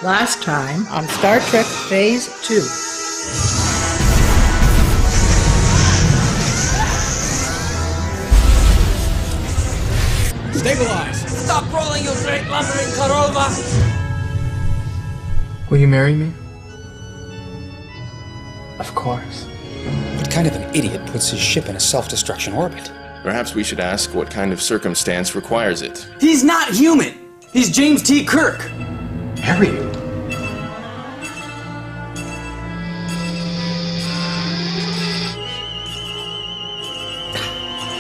Last time on Star Trek Phase 2. Stabilize! Stop rolling, you great lumbering Karova! Will you marry me? Of course. What kind of an idiot puts his ship in a self-destruction orbit? Perhaps we should ask what kind of circumstance requires it. He's not human! He's James T. Kirk! Marry you?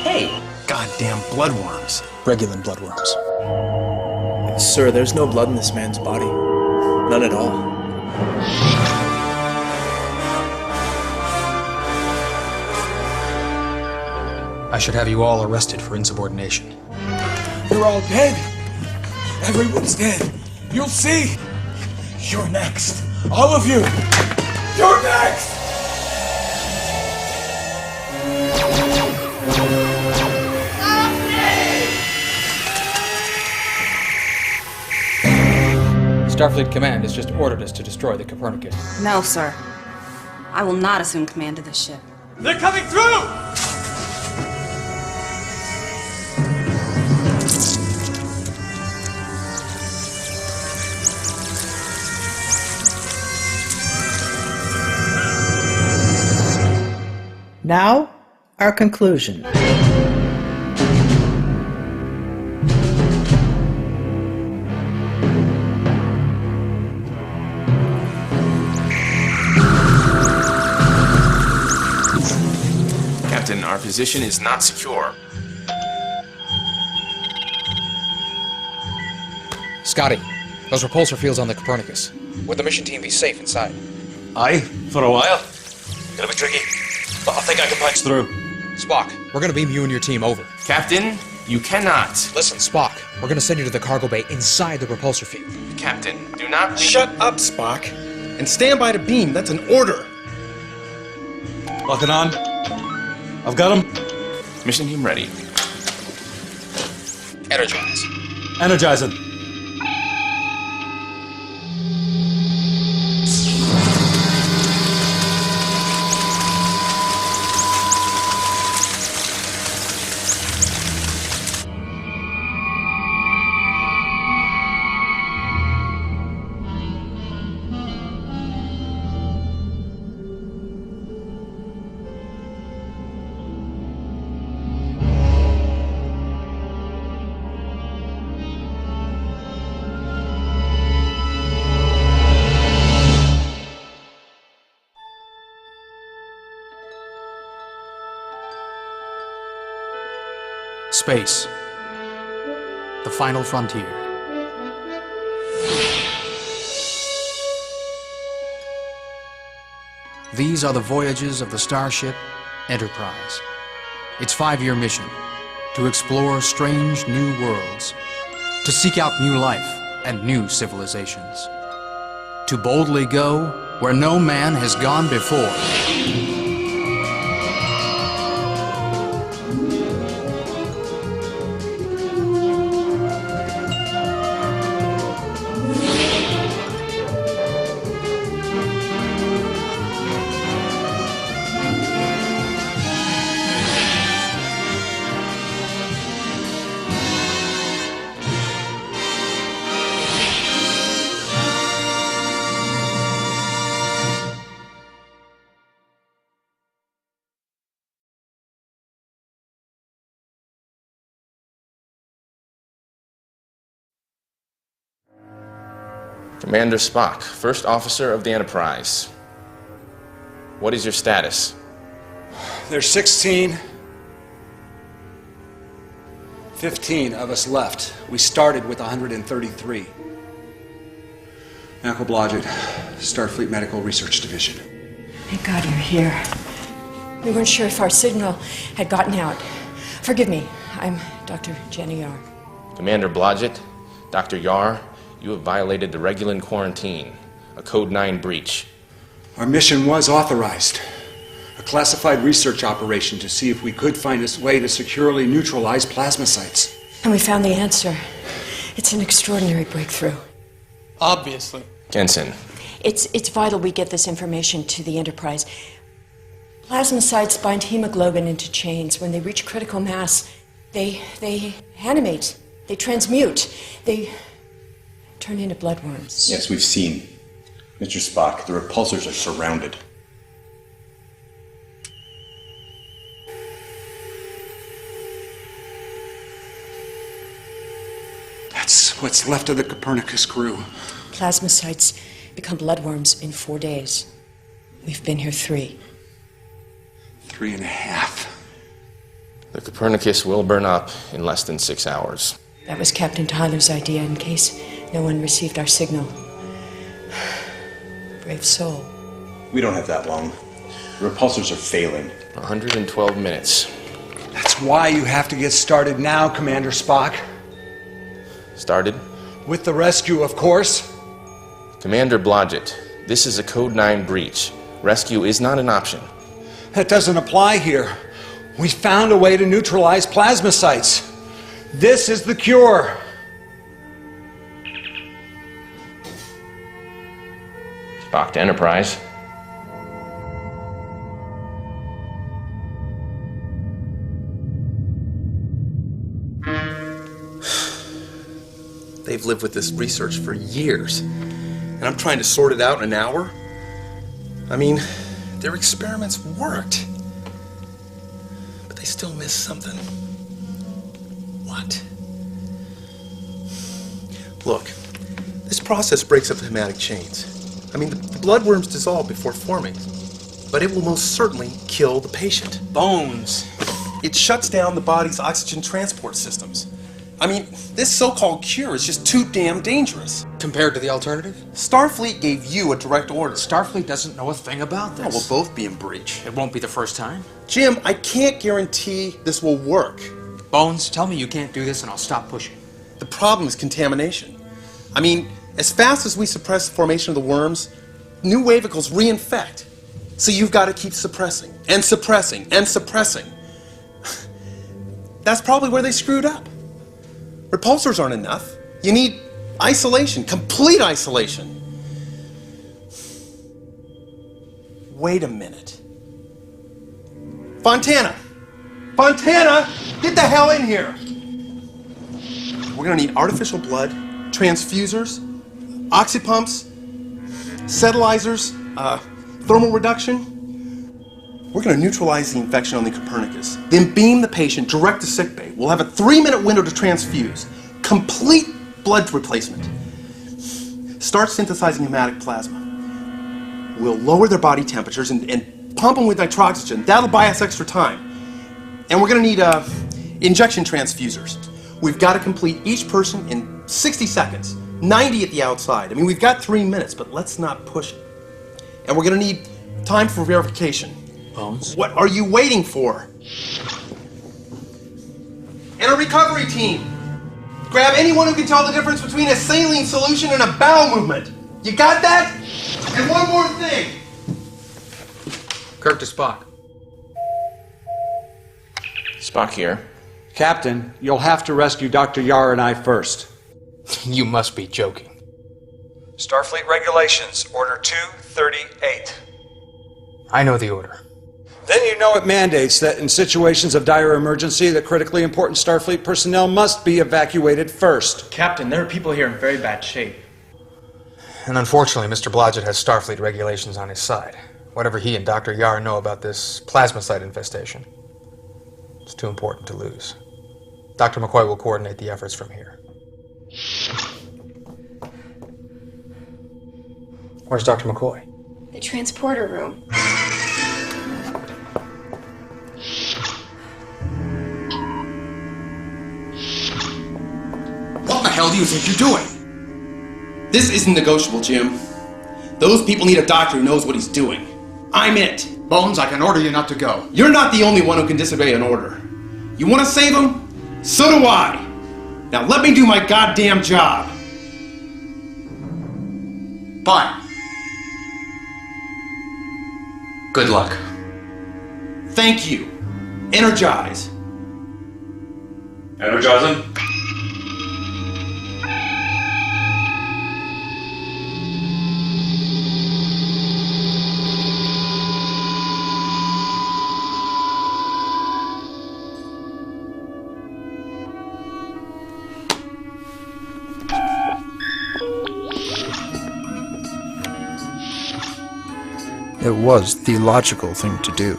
Hey! Goddamn bloodworms. Regulan bloodworms. Sir, there's no blood in this man's body. None at all. I should have you all arrested for insubordination. You're all dead. Everyone's dead. You'll see. You're next. All of you. You're next! Starfleet Command has just ordered us to destroy the Copernicus. No, sir. I will not assume command of this ship. They're coming through! Now, our conclusion. Captain, our position is not secure. Scotty, those repulsor fields on the Copernicus. Would the mission team be safe inside? Aye, for a while. Gonna be tricky, but I think I can punch through. Spock, we're gonna beam you and your team over. Captain, you cannot. Listen, Spock, we're gonna send you to the cargo bay inside the repulsor field. Captain, do not... Shut up, Spock. And stand by to beam. That's an order. Lock it on. I've got him. Mission team ready. Energize. Energizing. Space. The final frontier. These are the voyages of the starship Enterprise. Its 5-year mission: to explore strange new worlds, to seek out new life and new civilizations, to boldly go where no man has gone before. Commander Spock, first officer of the Enterprise. What is your status? There's 16. 15 of us left. We started with 133. Malcolm Blodgett, Starfleet Medical Research Division. Thank God you're here. We weren't sure if our signal had gotten out. Forgive me. I'm Dr. Jenny Yar. Commander Blodgett, Dr. Yar, you have violated the Regulan quarantine, a Code 9 breach. Our mission was authorized. A classified research operation to see if we could find a way to securely neutralize plasma sites. And we found the answer. It's an extraordinary breakthrough. Obviously. Jensen. It's vital we get this information to the Enterprise. Plasmacytes bind hemoglobin into chains. When they reach critical mass, they animate, they transmute, they turn into bloodworms. Yes, we've seen. Mr. Spock, the repulsors are surrounded. That's what's left of the Copernicus crew. Plasmacytes become bloodworms in 4 days. We've been here 3. 3.5. The Copernicus will burn up in less than 6 hours. That was Captain Tyler's idea in case no one received our signal. Brave soul. We don't have that long. The repulsors are failing. 112 minutes. That's why you have to get started now, Commander Spock. Started? With the rescue, of course. Commander Blodgett, this is a Code 9 breach. Rescue is not an option. That doesn't apply here. We found a way to neutralize plasmacytes. This is the cure. Spock to Enterprise. They've lived with this research for years, and I'm trying to sort it out in an hour? I mean, their experiments worked, but they still missed something. What? Look, this process breaks up the hematic chains. I mean, the bloodworms dissolve before forming, but it will most certainly kill the patient. Bones. It shuts down the body's oxygen transport systems. I mean, this so-called cure is just too damn dangerous. Compared to the alternative? Starfleet gave you a direct order. Starfleet doesn't know a thing about this. Oh, we'll both be in breach. It won't be the first time. Jim, I can't guarantee this will work. Bones, tell me you can't do this and I'll stop pushing. The problem is contamination. I mean, as fast as we suppress the formation of the worms, new wavicles reinfect. So you've got to keep suppressing, and suppressing, and suppressing. That's probably where they screwed up. Repulsors aren't enough. You need isolation, complete isolation. Wait a minute. Fontana! Fontana! Get the hell in here! We're gonna need artificial blood, transfusers, oxypumps, acetylizers, thermal reduction. We're gonna neutralize the infection on the Copernicus, then beam the patient direct to sickbay. We'll have a 3-minute window to transfuse. Complete blood replacement. Start synthesizing hematic plasma. We'll lower their body temperatures and pump them with nitroxygen. That'll buy us extra time. And we're gonna need injection transfusers. We've got to complete each person in 60 seconds, 90 at the outside. I mean, we've got 3 minutes, but let's not push it. And we're gonna need time for verification. Bones? What are you waiting for? And a recovery team. Grab anyone who can tell the difference between a saline solution and a bowel movement. You got that? And one more thing. Kirk to Spock. Spock here. Captain, you'll have to rescue Dr. Yar and I first. You must be joking. Starfleet Regulations, Order 238. I know the order. Then you know It mandates that in situations of dire emergency, that critically important Starfleet personnel must be evacuated first. Captain, there are people here in very bad shape. And unfortunately, Mr. Blodgett has Starfleet regulations on his side. Whatever he and Dr. Yar know about this plasmacyte infestation, it's too important to lose. Dr. McCoy will coordinate the efforts from here. Where's Dr. McCoy? The transporter room. What the hell do you think you're doing? This isn't negotiable, Jim. Those people need a doctor who knows what he's doing. I'm it. Bones, I can order you not to go. You're not the only one who can disobey an order. You want to save him? So do I. Now let me do my goddamn job. Fine. Good luck. Thank you. Energize. Energizing. It was the logical thing to do.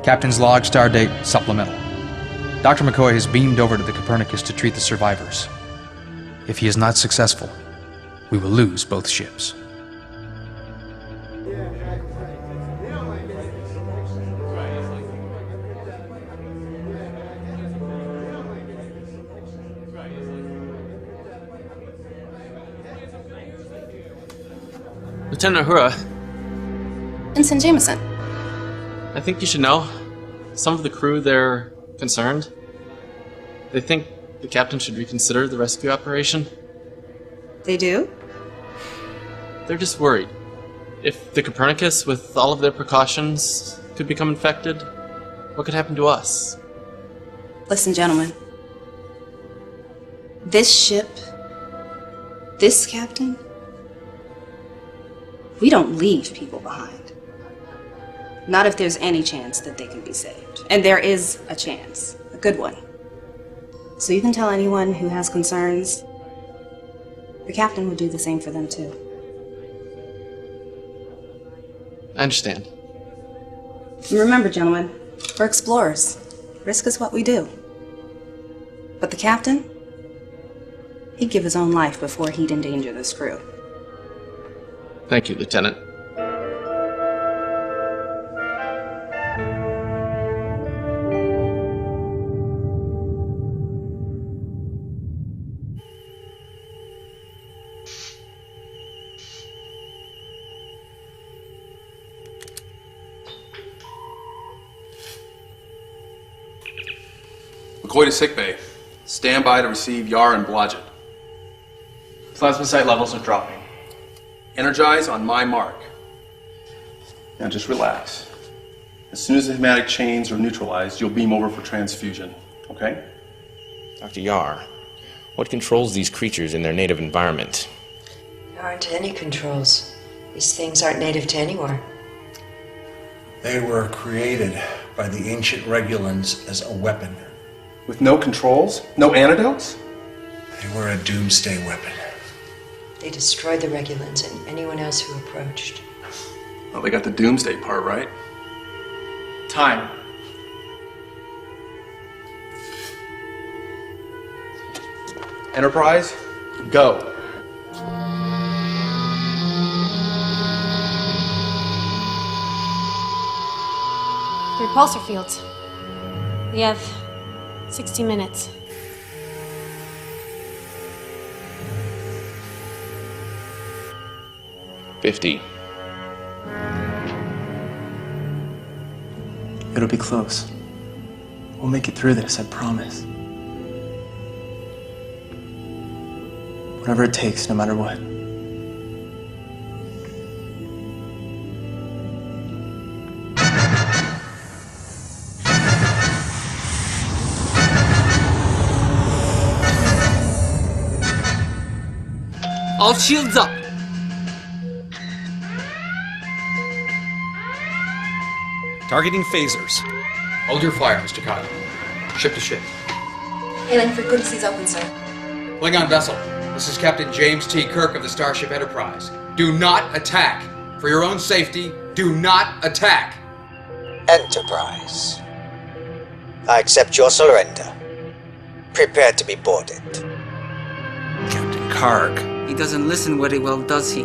Captain's log, stardate, supplemental. Dr. McCoy has beamed over to the Copernicus to treat the survivors. If he is not successful, we will lose both ships. Lieutenant Uhura, Ensign Jameson. I think you should know. Some of the crew, they're concerned. They think the captain should reconsider the rescue operation. They do? They're just worried. If the Copernicus, with all of their precautions, could become infected, what could happen to us? Listen, gentlemen. This ship, this captain, we don't leave people behind. Not if there's any chance that they can be saved. And there is a chance, a good one. So you can tell anyone who has concerns, the captain would do the same for them too. I understand. And remember, gentlemen, we're explorers. Risk is what we do. But the captain, he'd give his own life before he'd endanger this crew. Thank you, Lieutenant. McCoy to sickbay. Stand by to receive Yar and Blodgett. Plasmacyte levels are dropping. Energize on my mark. Now just relax. As soon as the hematic chains are neutralized, you'll beam over for transfusion, okay? Dr. Yar, what controls these creatures in their native environment? There aren't any controls. These things aren't native to anywhere. They were created by the ancient Regulans as a weapon. With no controls? No antidotes? They were a doomsday weapon. They destroyed the Regulans and anyone else who approached. Well, they got the doomsday part right. Time. Enterprise, go. The repulsor fields. We have 60 minutes. It'll be close. We'll make it through this, I promise. Whatever it takes, no matter what. All shields up! Targeting phasers. Hold your fire, Mr. Kyle. Ship to ship. Hailing frequencies open, sir. Klingon vessel, this is Captain James T. Kirk of the Starship Enterprise. Do not attack. For your own safety, do not attack. Enterprise. I accept your surrender. Prepare to be boarded. Captain Karg. He doesn't listen very well, does he?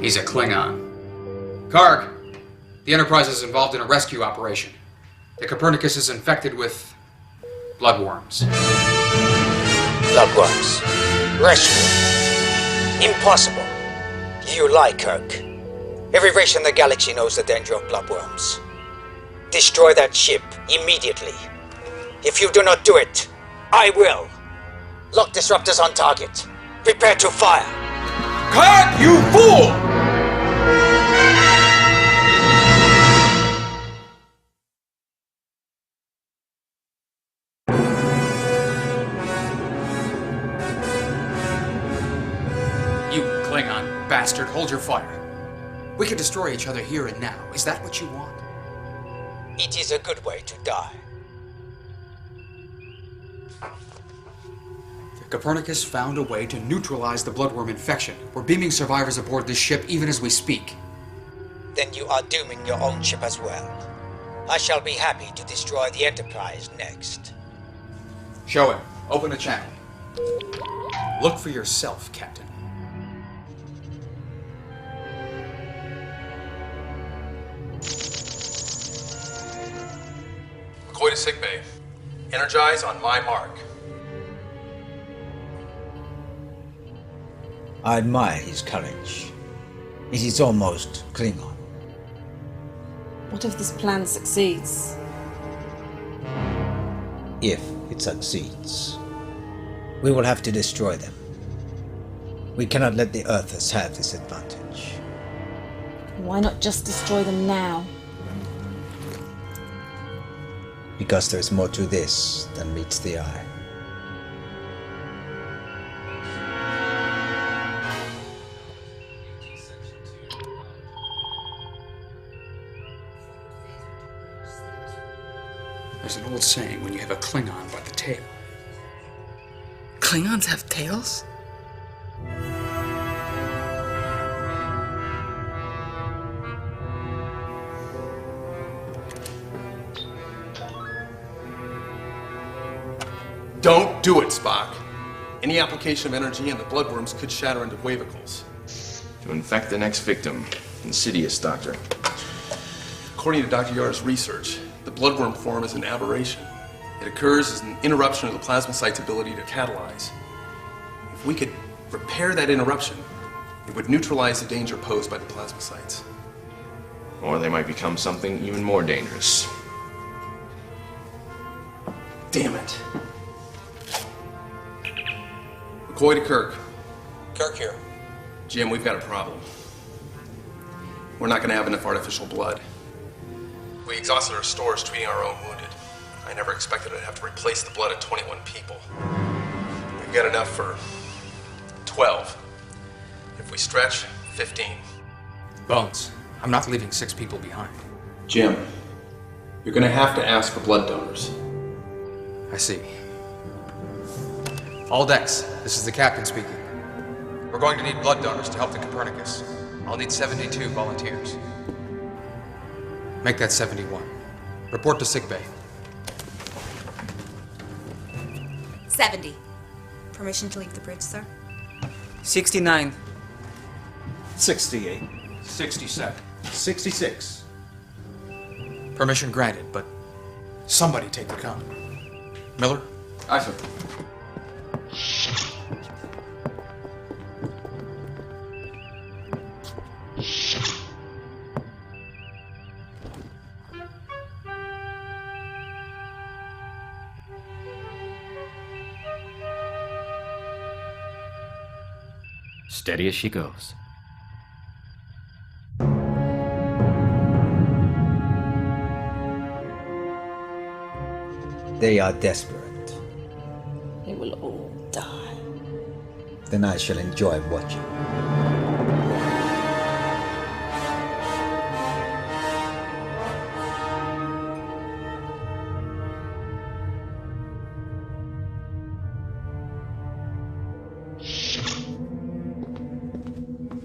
He's a Klingon. Karg, the Enterprise is involved in a rescue operation. The Copernicus is infected with bloodworms. Bloodworms. Rescue. Impossible. You lie, Kirk. Every race in the galaxy knows the danger of bloodworms. Destroy that ship immediately. If you do not do it, I will. Lock disruptors on target. Prepare to fire. Kirk, you fool! You Klingon bastard, hold your fire. We can destroy each other here and now. Is that what you want? It is a good way to die. Copernicus found a way to neutralize the bloodworm infection. We're beaming survivors aboard this ship even as we speak. Then you are dooming your own ship as well. I shall be happy to destroy the Enterprise next. Show him. Open the channel. Look for yourself, Captain. McCoy to sickbay. Energize on my mark. I admire his courage. It is almost Klingon. What if this plan succeeds? If it succeeds, we will have to destroy them. We cannot let the Earthers have this advantage. Why not just destroy them now? Because there is more to this than meets the eye. There's an old saying, when you have a Klingon by the tail. Klingons have tails? Don't do it, Spock. Any application of energy and the bloodworms could shatter into wavicles. To infect the next victim. Insidious, Doctor. According to Dr. Yar's research, the bloodworm form is an aberration. It occurs as an interruption of the plasmacyte's ability to catalyze. If we could repair that interruption, it would neutralize the danger posed by the plasmacytes. Or they might become something even more dangerous. Damn it. McCoy to Kirk. Kirk here. Jim, we've got a problem. We're not going to have enough artificial blood. We exhausted our stores treating our own wounded. I never expected I'd have to replace the blood of 21 people. We've got enough for 12. If we stretch, 15. Bones, I'm not leaving 6 people behind. Jim, you're going to have to ask for blood donors. I see. All decks, this is the captain speaking. We're going to need blood donors to help the Copernicus. I'll need 72 volunteers. Make that 71. Report to sickbay. 70. Permission to leave the bridge, sir? 69. 68. 67. 66. Permission granted, but somebody take the count. Miller? Aye, sir. Steady as she goes. They are desperate. They will all die. Then I shall enjoy watching.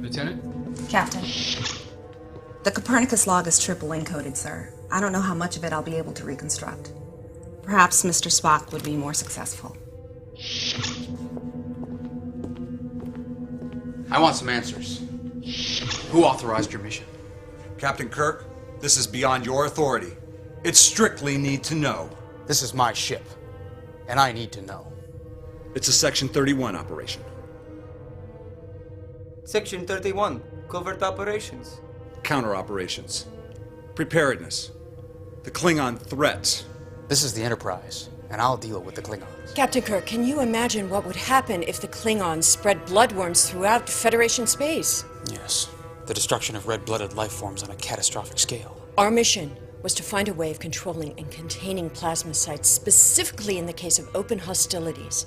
Lieutenant? Captain. The Copernicus log is triple encoded, sir. I don't know how much of it I'll be able to reconstruct. Perhaps Mr. Spock would be more successful. I want some answers. Who authorized your mission? Captain Kirk, this is beyond your authority. It's strictly need to know. This is my ship, and I need to know. It's a Section 31 operation. Section 31. Covert operations. Counter operations. Preparedness. The Klingon threats. This is the Enterprise, and I'll deal with the Klingons. Captain Kirk, can you imagine what would happen if the Klingons spread bloodworms throughout Federation space? Yes. The destruction of red-blooded life forms on a catastrophic scale. Our mission was to find a way of controlling and containing plasmacytes, specifically in the case of open hostilities.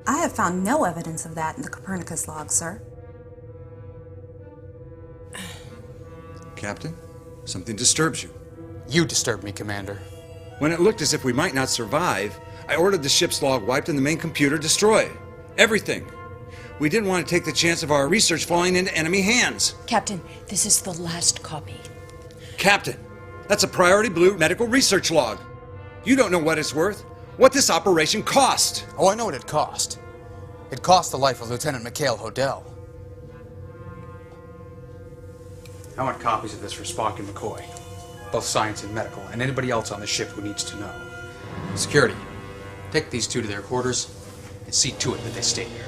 I have found no evidence of that in the Copernicus log, sir. Captain, something disturbs you. You disturbed me, Commander. When it looked as if we might not survive, I ordered the ship's log wiped and the main computer destroyed. Everything. We didn't want to take the chance of our research falling into enemy hands. Captain, this is the last copy. Captain, that's a Priority Blue medical research log. You don't know what it's worth. What this operation cost. Oh, I know what it cost. It cost the life of Lieutenant Mikhail Hodel. I want copies of this for Spock and McCoy. Both science and medical, and anybody else on the ship who needs to know. Security, take these two to their quarters and see to it that they stay there.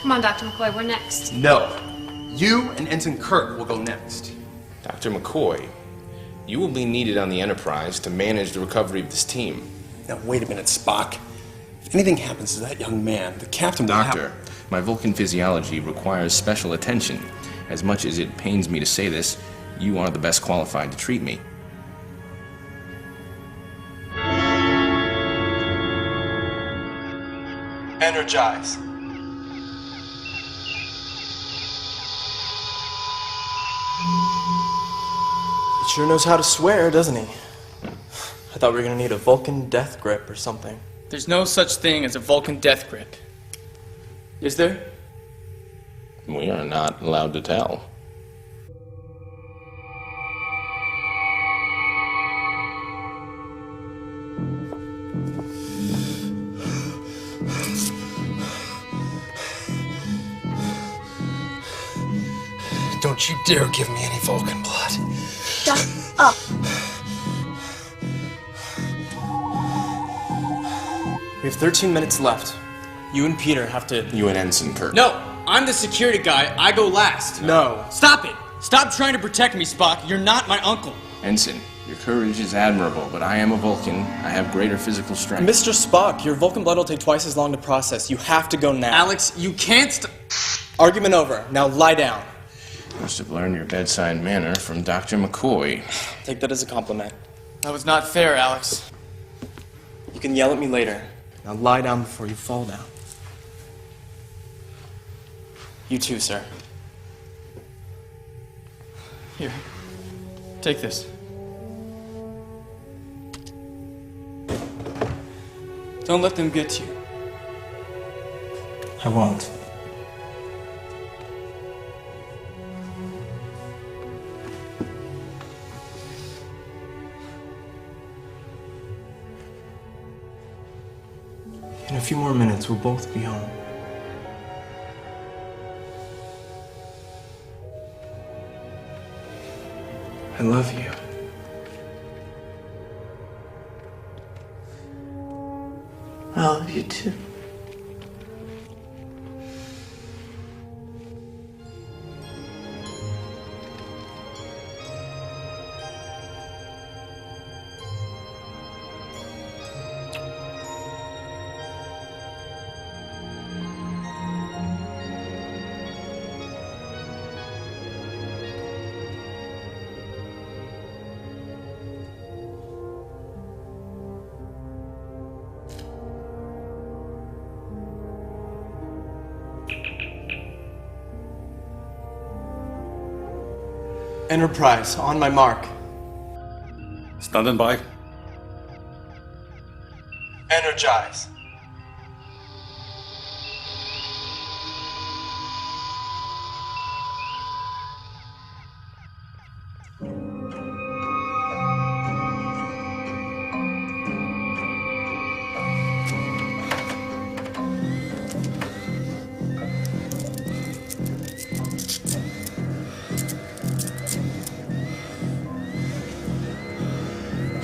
Come on, Dr. McCoy, we're next. No. You and Ensign Kirk will go next. Dr. McCoy, you will be needed on the Enterprise to manage the recovery of this team. Now, wait a minute, Spock. If anything happens to that young man, the captain will Doctor, my Vulcan physiology requires special attention. As much as it pains me to say this, you are the best qualified to treat me. Energize. He sure knows how to swear, doesn't he? I thought we were gonna need a Vulcan death grip or something. There's no such thing as a Vulcan death grip. Is there? We are not allowed to tell. Don't you dare give me any Vulcan blood. Shut up. We have 13 minutes left. You and Peter have to... You and Ensign Kirk. No, I'm the security guy. I go last. No. Stop it. Stop trying to protect me, Spock. You're not my uncle. Ensign, your courage is admirable, but I am a Vulcan. I have greater physical strength. Mr. Spock, your Vulcan blood will take twice as long to process. You have to go now. Alex, you can't Argument over. Now lie down. You must have learned your bedside manner from Dr. McCoy. Take that as a compliment. That was not fair, Alex. You can yell at me later. Now lie down before you fall down. You too, sir. Here. Take this. Don't let them get you. I won't. In a few more minutes, we'll both be home. I love you. I love you too. Enterprise, on my mark. Standing by. Energize.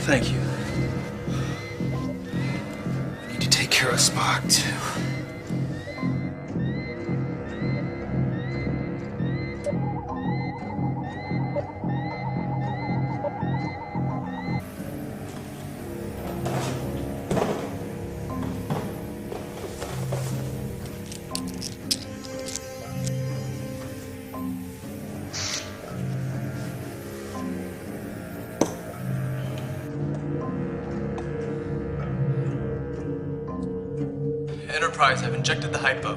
Thank you. I need to take care of Spock, too. Enterprise, I've injected the hypo.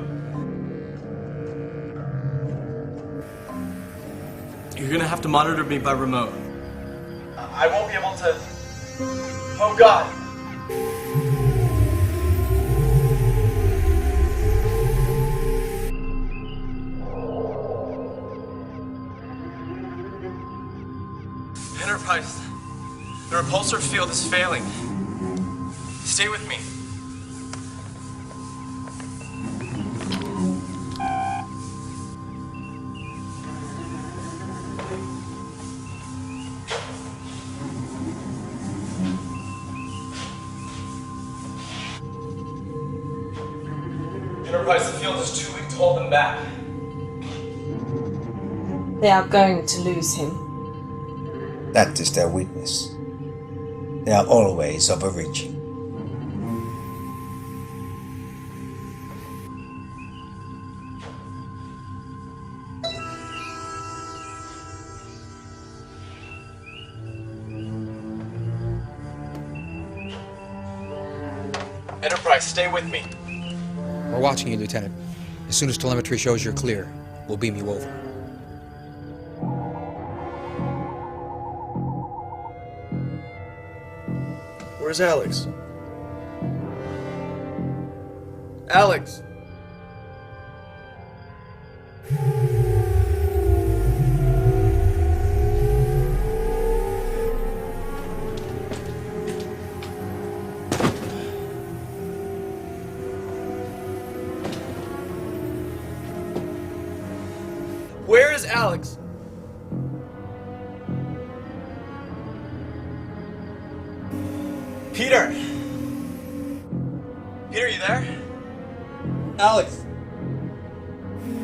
You're gonna have to monitor me by remote. I won't be able to... Oh God! Enterprise, the repulsor field is failing. Stay with me. Enterprise, the field is too weak to hold them back. They are going to lose him. That is their weakness. They are always overreaching. Enterprise, stay with me. We're watching you, Lieutenant. As soon as telemetry shows you're clear, we'll beam you over. Where's Alex? Alex! Where is Alex? Peter! Peter, you there? Alex!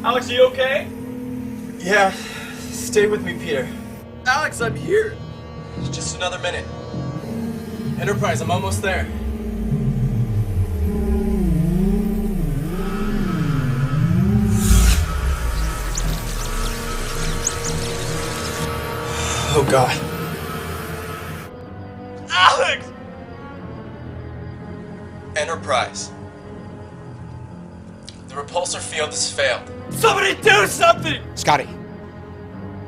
Alex, are you okay? Yeah, stay with me, Peter. Alex, I'm here! Just another minute. Enterprise, I'm almost there. Oh God. Alex! Enterprise. The repulsor field has failed. Somebody do something! Scotty.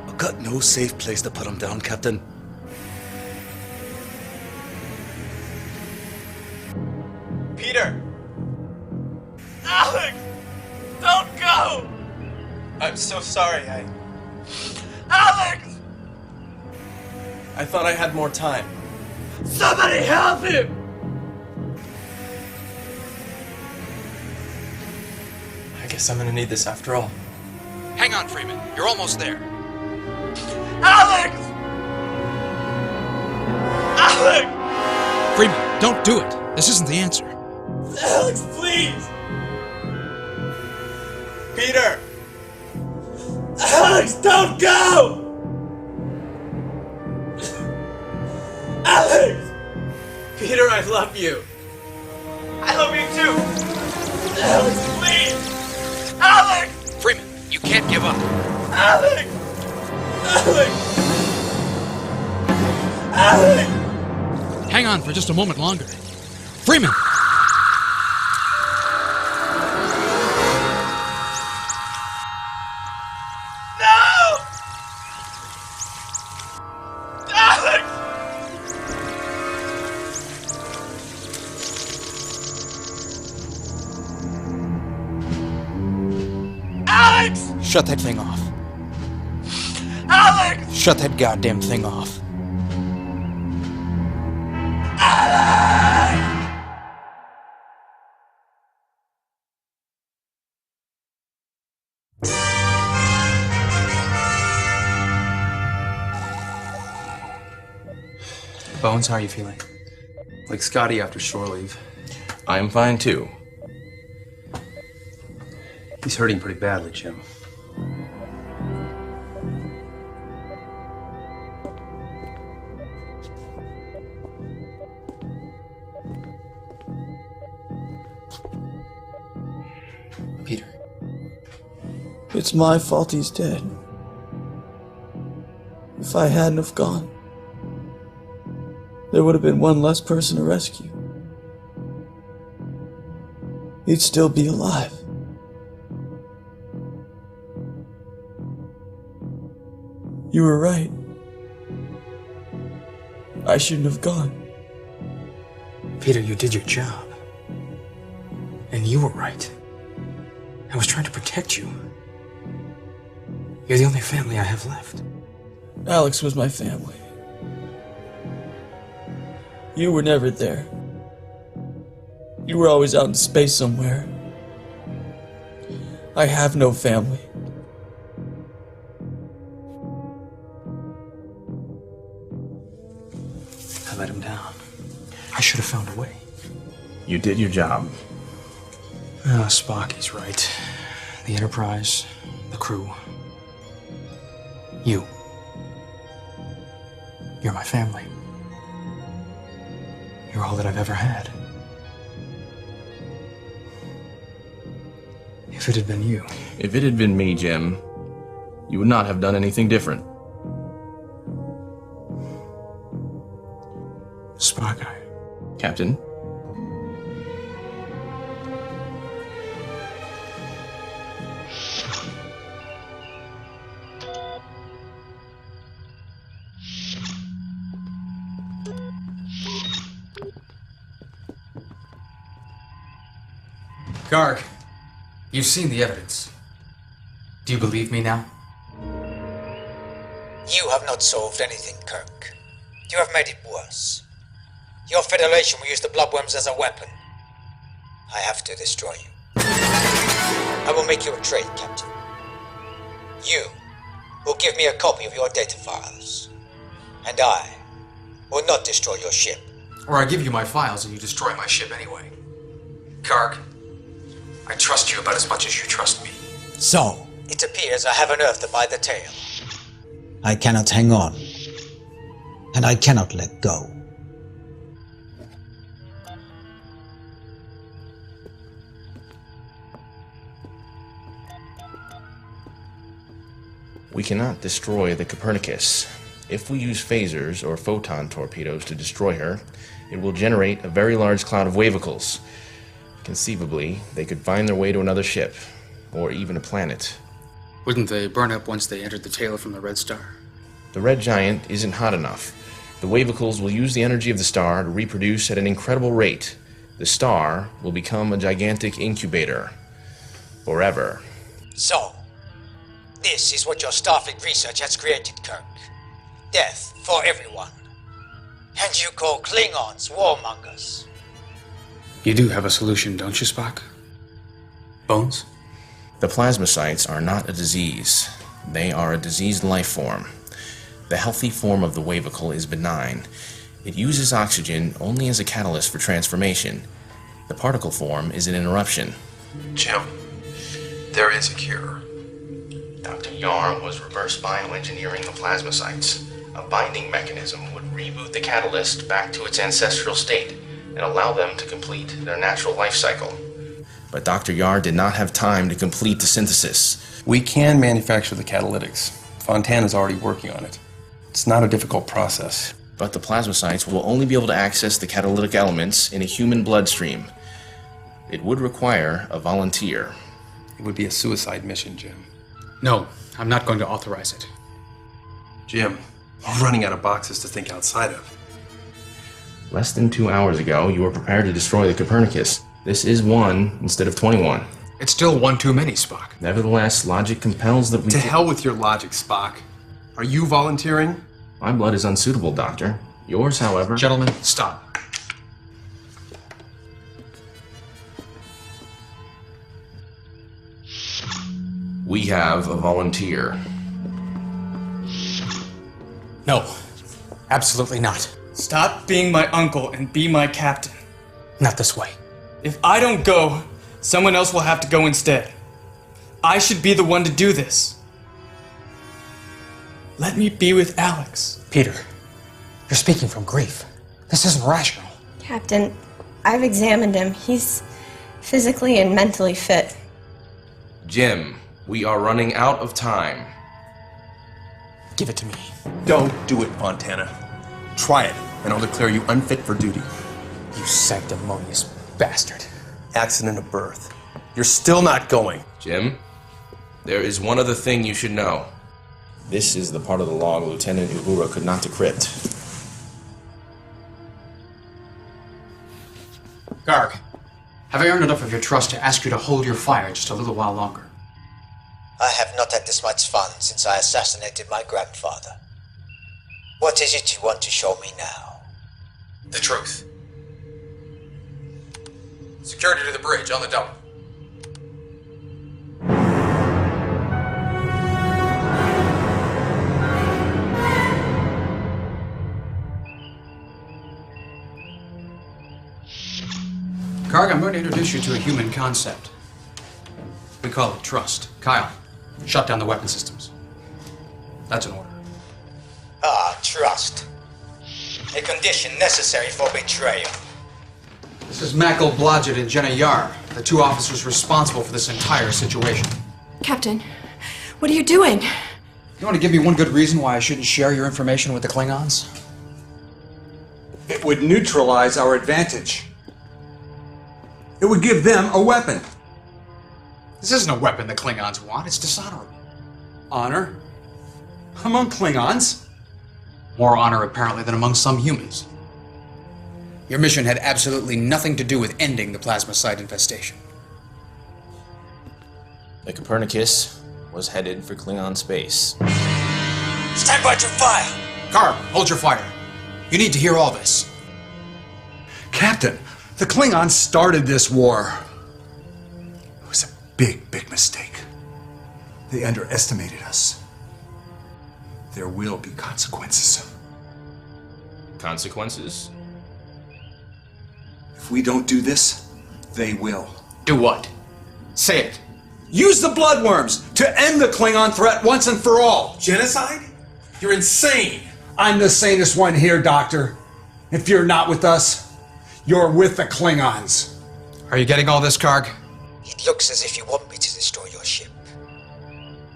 I've got no safe place to put him down, Captain. Peter! Alex! Don't go! I'm so sorry, Alex! I thought I had more time. Somebody help him! I guess I'm gonna need this after all. Hang on, Freeman. You're almost there. Alex! Alex! Freeman, don't do it. This isn't the answer. Alex, please! Peter! Alex, don't go! Alex! Peter, I love you. I love you too. Alex, please! Alex! Freeman, you can't give up. Alex! Alex! Alex! Hang on for just a moment longer. Freeman! No! Alex! Alex! Shut that thing off. Alex! Shut that goddamn thing off. Bones, how are you feeling? Like Scotty after shore leave. I'm fine too. He's hurting pretty badly, Jim. Peter. It's my fault he's dead. If I hadn't have gone, there would have been one less person to rescue. he'd still be alive. You were right. I shouldn't have gone. Peter, you did your job. And you were right. I was trying to protect you. You're the only family I have left. Alex was my family. You were never there. You were always out in space somewhere. I have no family. I let him down. I should have found a way. You did your job. Ah, Spock, he's right. The Enterprise, the crew. You. You're my family. You're all that I've ever had. If it had been you. If it had been me, Jim, you would not have done anything different. Spock, Captain? Garg, you've seen the evidence. Do you believe me now? You have not solved anything, Kirk. You have made it worse. Your Federation will use the bloodworms as a weapon. I have to destroy you. I will make you a trade, Captain. You will give me a copy of your data files. And I will not destroy your ship. Or I give you my files and you destroy my ship anyway. Garg, I trust you about as much as you trust me. So? It appears I have unearthed them by the tail. I cannot hang on. And I cannot let go. We cannot destroy the Copernicus. If we use phasers or photon torpedoes to destroy her, it will generate a very large cloud of wavicles. Conceivably, they could find their way to another ship, or even a planet. Wouldn't they burn up once they entered the tail from the Red Star? The red giant isn't hot enough. The wavicles will use the energy of the star to reproduce at an incredible rate. The star will become a gigantic incubator. Forever. So, this is what your Starfleet research has created, Kirk. Death for everyone. And you call Klingons warmongers. You do have a solution, don't you, Spock? Bones? The plasmacytes are not a disease. They are a diseased life form. The healthy form of the wavicle is benign. It uses oxygen only as a catalyst for transformation. The particle form is an interruption. Jim, there is a cure. Dr. Yar was reverse bioengineering the plasmacytes. A binding mechanism would reboot the catalyst back to its ancestral state and allow them to complete their natural life cycle. But Dr. Yar did not have time to complete the synthesis. We can manufacture the catalytics. Fontana's already working on it. It's not a difficult process. But the plasmacytes will only be able to access the catalytic elements in a human bloodstream. It would require a volunteer. It would be a suicide mission, Jim. No, I'm not going to authorize it. Jim, you're running out of boxes to think outside of. Less than 2 hours ago, you were prepared to destroy the Copernicus. This is 1 instead of 21. It's still 1 too many, Spock. Nevertheless, logic compels that we... To hell with your logic, Spock. Are you volunteering? My blood is unsuitable, Doctor. Yours, however... Gentlemen, stop. We have a volunteer. No, absolutely not. Stop being my uncle and be my captain. Not this way. If I don't go, someone else will have to go instead. I should be the one to do this. Let me be with Alex. Peter, you're speaking from grief. This isn't rational. Captain, I've examined him. He's physically and mentally fit. Jim, we are running out of time. Give it to me. Don't do it, Fontana. Try it, and I'll declare you unfit for duty. You sanctimonious bastard. accident of birth. You're still not going. Jim, there is one other thing you should know. This is the part of the log Lieutenant Uhura could not decrypt. Garg, have I earned enough of your trust to ask you to hold your fire just a little while longer? I have not had this much fun since I assassinated my grandfather. What is it you want to show me now? The truth. Security to the bridge, on the double. Garg, I'm going to introduce you to a human concept. We call it trust. Kyle, shut down the weapon systems. That's an order. Ah, trust. A condition necessary for betrayal. This is Makkel Blodgett and Jenna Yar, the two officers responsible for this entire situation. Captain, what are you doing? You want to give me one good reason why I shouldn't share your information with the Klingons? It would neutralize our advantage. It would give them a weapon. This isn't a weapon the Klingons want. It's dishonorable. Honor? Among Klingons? More honor, apparently, than among some humans. Your mission had absolutely nothing to do with ending the plasma site infestation. The Copernicus was headed for Klingon space. Stand by to fire! Garg, hold your fire. You need to hear all this. Captain, the Klingons started this war. It was a big, big mistake. They underestimated us. There will be consequences. Consequences? If we don't do this, they will. Do what? Say it. Use the bloodworms to end the Klingon threat once and for all. Genocide? You're insane. I'm the sanest one here, Doctor. If you're not with us, you're with the Klingons. Are you getting all this, Garg? It looks as if you want me to destroy your ship.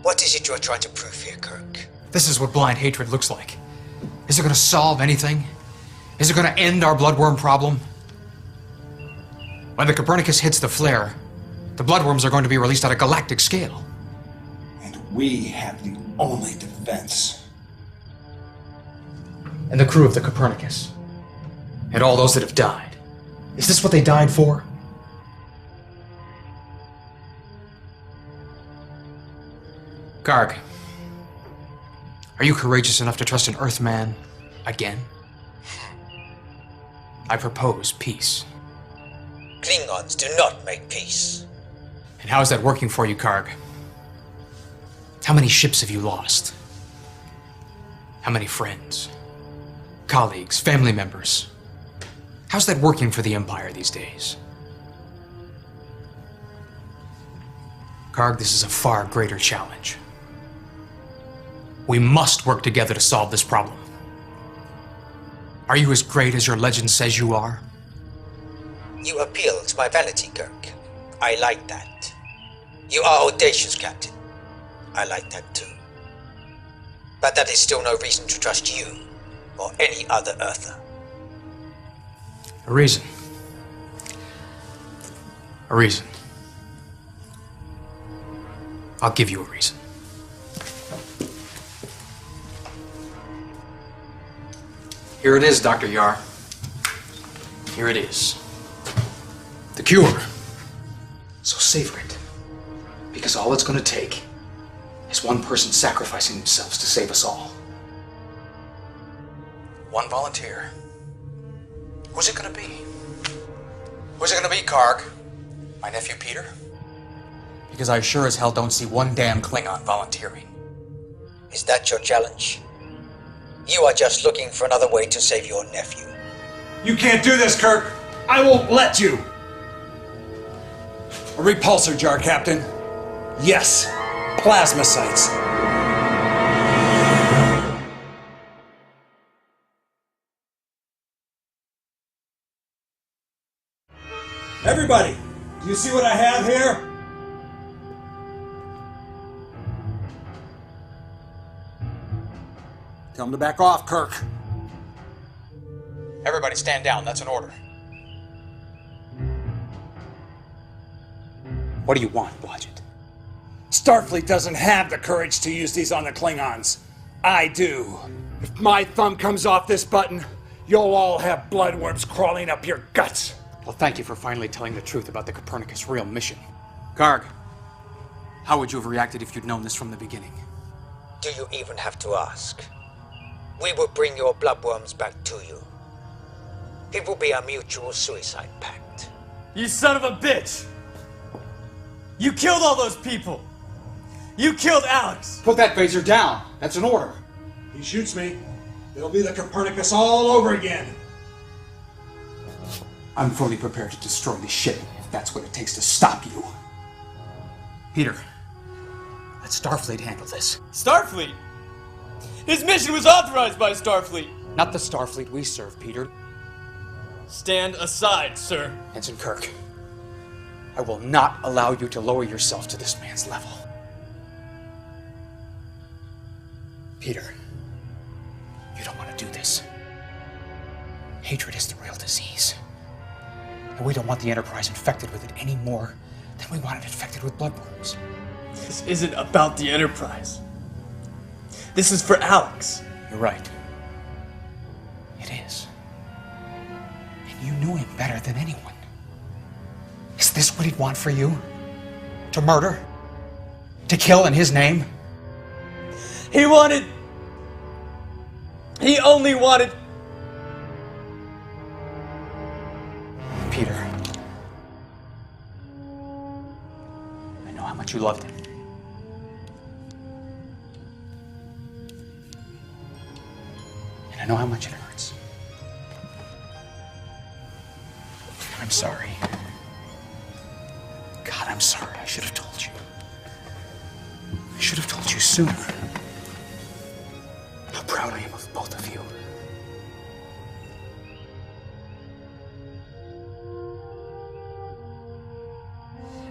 What is it you're trying to prove here, Kirk? This is what blind hatred looks like. Is it going to solve anything? Is it going to end our bloodworm problem? When the Copernicus hits the flare, the bloodworms are going to be released at a galactic scale. And we have the only defense. And the crew of the Copernicus. And all those that have died. Is this what they died for? Garg, are you courageous enough to trust an Earthman again? I propose peace. Klingons do not make peace. And how is that working for you, Garg? How many ships have you lost? How many friends? Colleagues, family members? How's that working for the Empire these days? Garg, this is a far greater challenge. We must work together to solve this problem. Are you as great as your legend says you are? You appeal to my vanity, Kirk. I like that. You are audacious, Captain. I like that too. But that is still no reason to trust you or any other Earther. A reason. A reason. I'll give you a reason. Here it is, Dr. Yar. Here it is. The cure. So savor it. Because all it's going to take is one person sacrificing themselves to save us all. One volunteer. Who's it going to be? Who's it going to be, Garg? My nephew Peter? Because I sure as hell don't see one damn Klingon volunteering. Is that your challenge? You are just looking for another way to save your nephew. You can't do this, Kirk. I won't let you. A repulsor jar, Captain. Yes, plasma sites. Everybody, do you see what I have here? Tell him to back off, Kirk. Everybody stand down, that's an order. What do you want, Blodgett? Starfleet doesn't have the courage to use these on the Klingons. I do. If my thumb comes off this button, you'll all have bloodworms crawling up your guts. Well, thank you for finally telling the truth about the Copernicus real mission. Karg, how would you have reacted if you'd known this from the beginning? Do you even have to ask? We will bring your bloodworms back to you. It will be a mutual suicide pact. You son of a bitch! You killed all those people! You killed Alex! Put that phaser down. That's an order. He shoots me, it'll be the Copernicus all over again. I'm fully prepared to destroy the ship if that's what it takes to stop you. Peter, let Starfleet handle this. Starfleet? His mission was authorized by Starfleet! Not the Starfleet we serve, Peter. Stand aside, sir. Ensign Kirk, I will not allow you to lower yourself to this man's level. Peter, you don't want to do this. Hatred is the real disease. And we don't want the Enterprise infected with it any more than we want it infected with bloodworms. This isn't about the Enterprise. This is for Alex. You're right. It is. And you knew him better than anyone. Is this what he'd want for you? To murder? To kill in his name? He only wanted... Peter. I know how much you loved him. And I know how much it hurts. I'm sorry. God, I'm sorry. I should have told you. I should have told you sooner. How proud I am of both of you.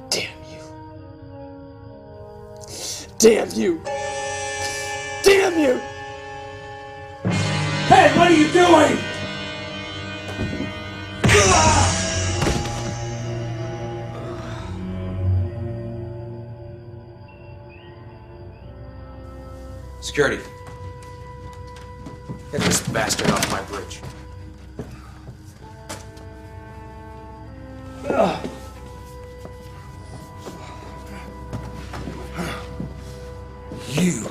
Damn you. Damn you. Damn you! Hey, what are you doing? Security. Get this bastard off my bridge. You.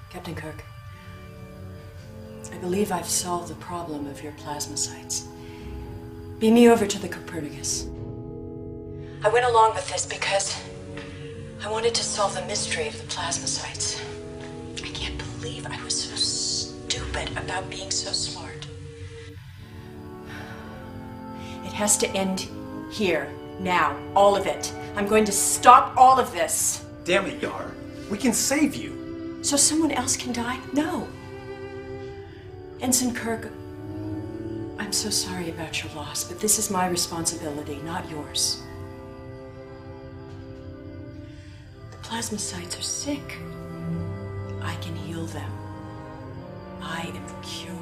Captain Kirk, I believe I've solved the problem of your plasmacytes. Beam me over to the Copernicus. I went along with this because I wanted to solve the mystery of the plasmacytes. I can't believe I was so stupid about being so smart. It has to end here, now, all of it. I'm going to stop all of this. Damn it, Yar. We can save you. So someone else can die? No. Ensign Kirk, I'm so sorry about your loss, but this is my responsibility, not yours. The plasmacytes are sick. I can heal them. I am the cure.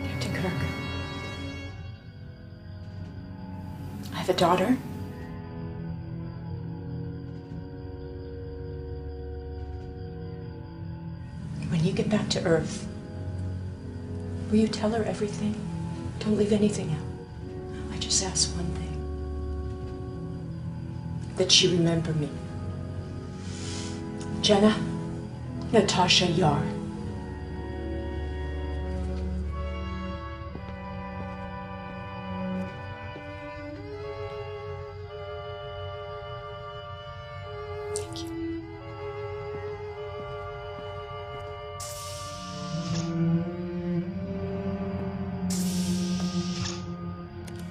Captain Kirk, I have a daughter. When you get back to Earth, will you tell her everything? Don't leave anything out. I just ask one thing. That she remember me. Jenna, Natasha Yar.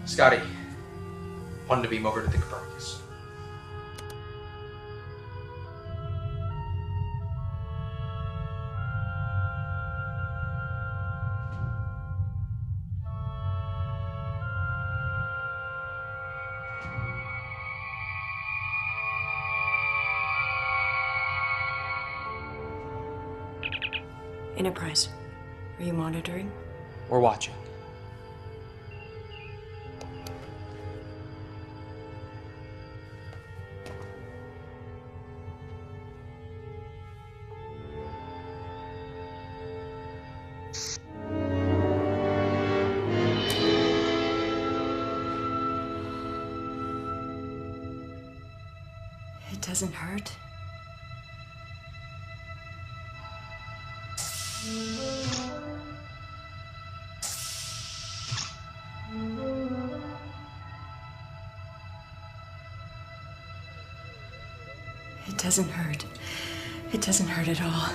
Scotty, wanted to beam over to the Copernicus. Enterprise, are you monitoring? We're watching. It doesn't hurt. It doesn't hurt. It doesn't hurt at all.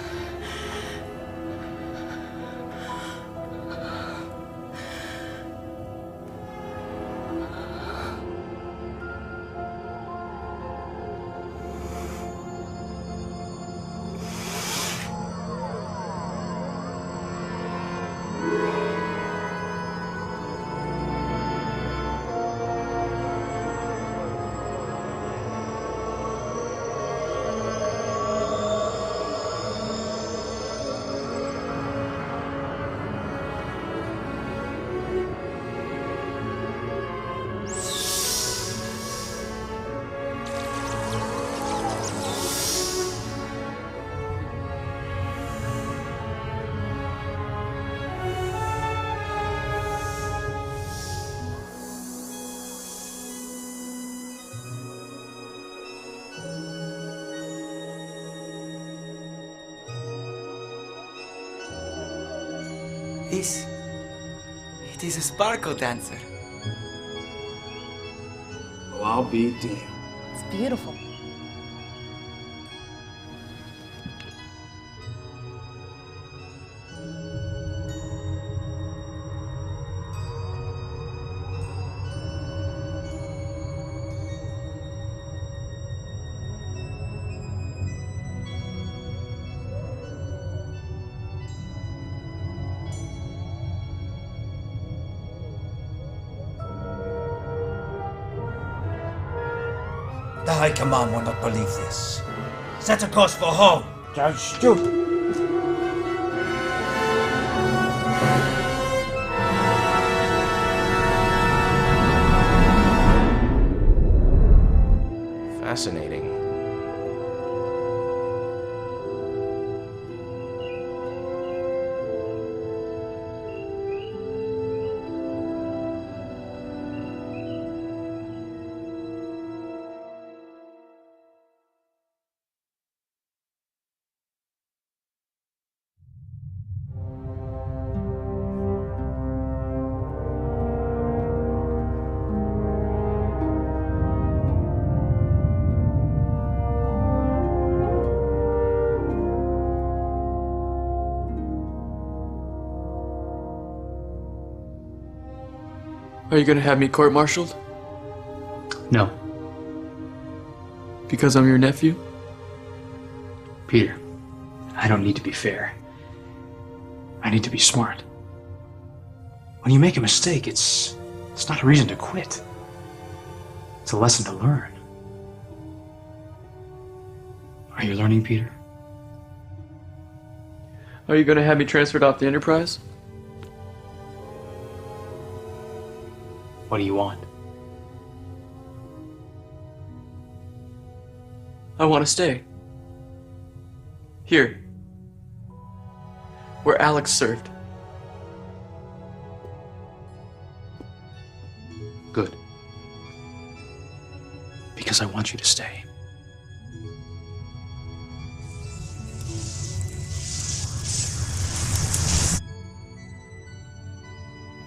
It is a sparkle dancer. Well, I'll be damned. It's beautiful. The High Command will not believe this. Set a course for home. Don't stupid. Fascinating. Are you gonna have me court-martialed? No. Because I'm your nephew? Peter, I don't need to be fair. I need to be smart. When you make a mistake, it's not a reason to quit. It's a lesson to learn. Are you learning, Peter? Are you gonna have me transferred off the Enterprise? What do you want? I want to stay. Here. Where Alex served. Good. Because I want you to stay.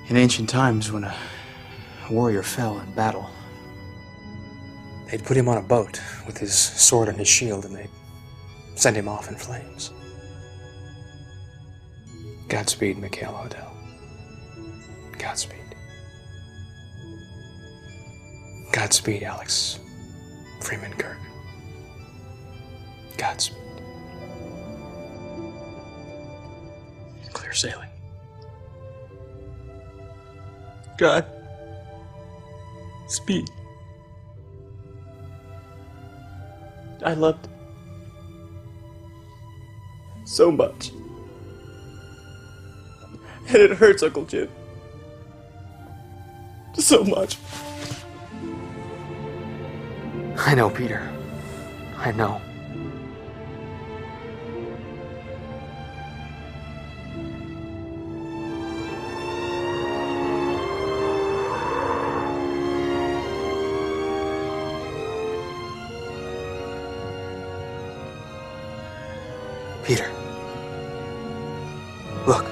In ancient times, when a warrior fell in battle, they'd put him on a boat with his sword and his shield, and they'd send him off in flames. Godspeed, Mikhail Odell. Godspeed. Godspeed, Alex Freeman Kirk. Godspeed. Clear sailing. God. Speed. I loved so much. And it hurts, Uncle Jim. So much. I know, Peter. I know. Peter. Look.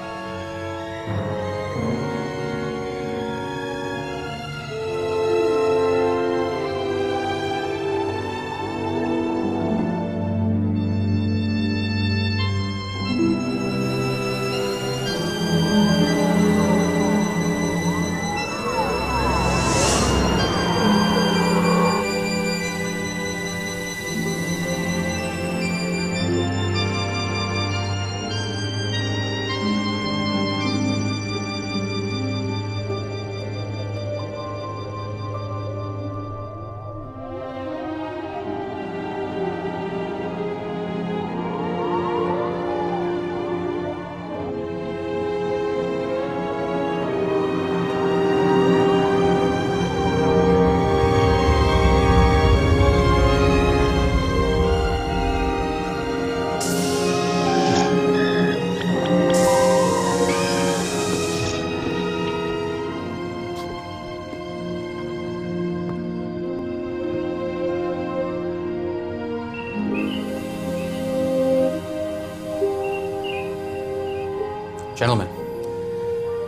Gentlemen,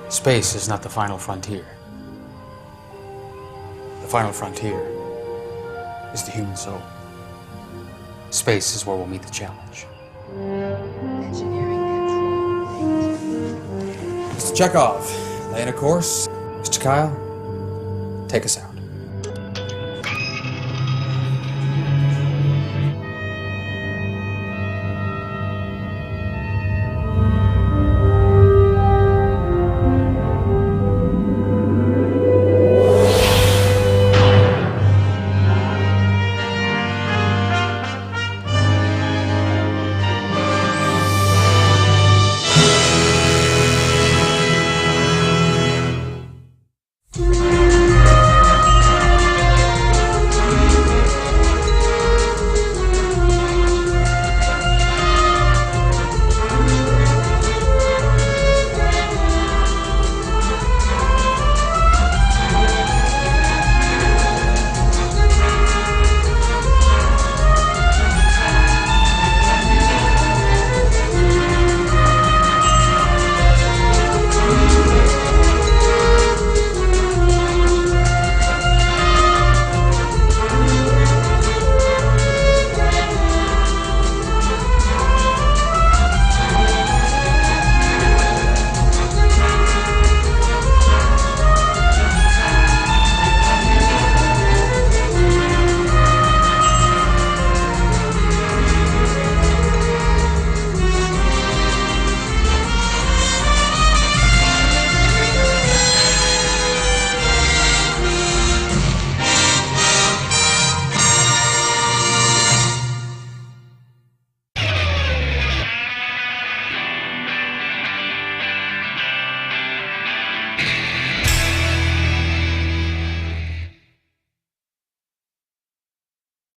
space is not the final frontier. The final frontier is the human soul. Space is where we'll meet the challenge. Mr. Chekhov, laying a course. Mr. Kyle, take us out.